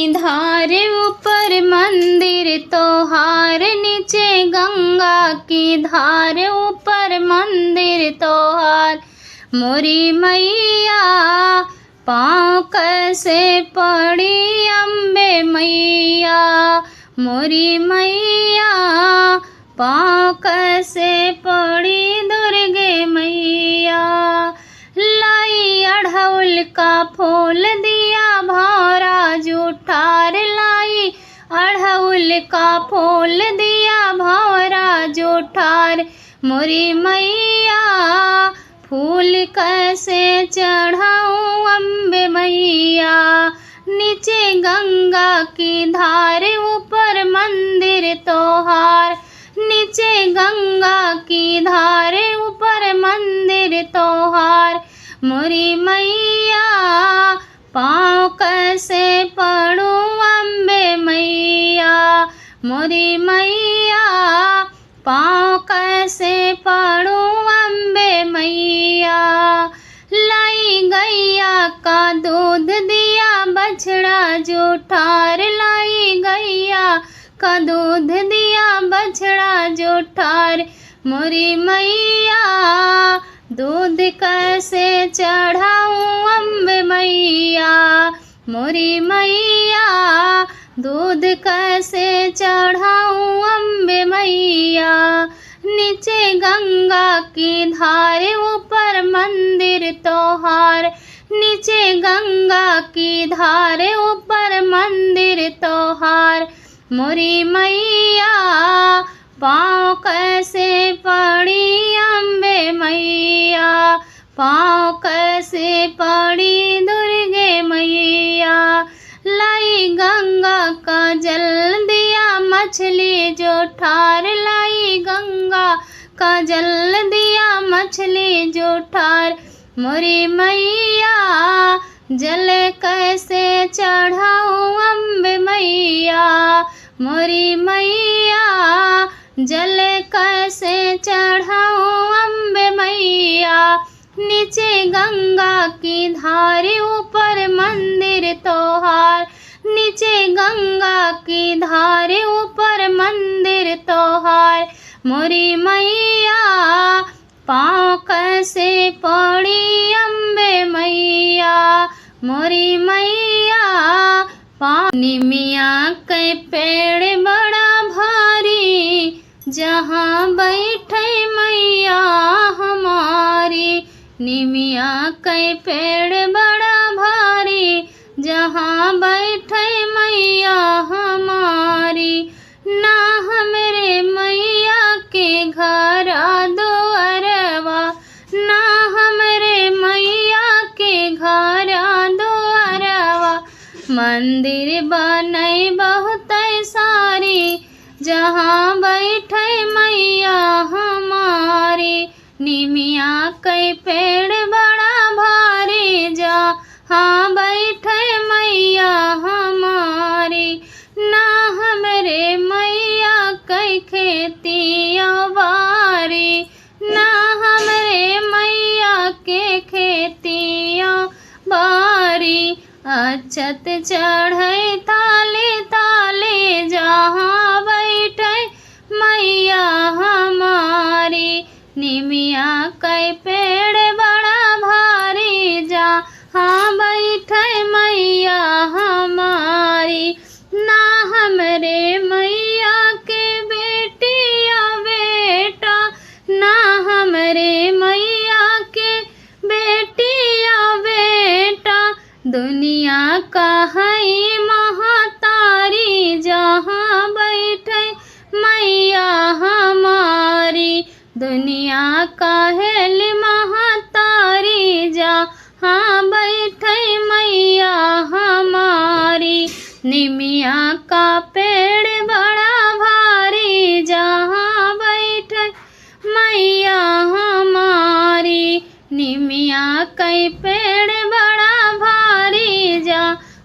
धार ऊपर मंदिर तोहार, नीचे गंगा की धार ऊपर मंदिर तोहार। मोरी मैया पाँव कैसे पड़ी अम्बे मैया, मोरी मैया पाँव कैसे पड़ी दुर्गे मैया। लाई अड़हुल का फूल दिया भौरा जुठार, लाई अड़हुल का फूल दिया भौरा जुठार। मोरी मैया फूल कैसे चढ़ाऊं अम्बे मैया, नीचे गंगा की धार ऊपर मंदिर तोहार, नीचे गंगा की धार ऊपर मंदिर तोहार। मोरी मैया पाँव कैसे पड़ूं अम्बे मैया, मोरी मैया पाँव कैसे पड़ूं अम्बे मैया। लाई गैया का दूध दिया बछड़ा जुठार, लाई गैया का दूध दिया बछड़ा जुठार। मोरी मैया दूध कैसे चढ़ाऊं अम्बे मैया, मोरी मैया दूध कैसे चढ़ाऊं अम्बे मैया। नीचे गंगा की धार ऊपर मंदिर तोहार, नीचे गंगा की धार ऊपर मंदिर तोहार। मोरी मैया पाँव कैसे पड़ी अम्बे मैया, पाँव कैसे पड़ी दुर्गे मैया। लाई गंगा का जल दिया मछली जुठार, लाई गंगा का जल दिया मछली जुठार। मोरी मैया जल कैसे चढ़ाऊं अम्बे मैया, मोरी मैया जल कैसे चढ़ाऊं अम्बे मैया। नीचे गंगा की धार ऊपर मंदिर तोहार, नीचे गंगा की धार ऊपर मंदिर तोहार। मोरी मैया पाँव कैसे पड़ी अम्बे मैया, मोरी मैया पाँव। निमिया के पेड़ बड़ा भारी, जहाँ बैठे मैया हमारी, निमिया के पेड़ बड़ा भारी, जहाँ बैठे मैया हमारी। ना हमरे मैया के घर दुअरवा, ना हमरे मैया के घर दुअरवा। मंदिर बनई बहुत सारी, जहाँ बैठे मैया हमारी। निमिया के पेड़ बड़ा भारी, जहाँ बैठे मैया हमारी। ना हमरे मैया के खेतिया बारी, ना हमरे मैया के खेतिया बारी। अक्षत चढ़े ताले ताले, जहाँ बैठे मैया हमारी। निमिया के पेड़ बड़ा भारी, जहाँ बैठे मैया हमारी। ना हमरे मैया के बेटिया बेटा, ना हमरे मैया के बेटिया बेटा। दुनिया का है महतारी, जहाँ बैठे मैया हमारी। दुनिया का है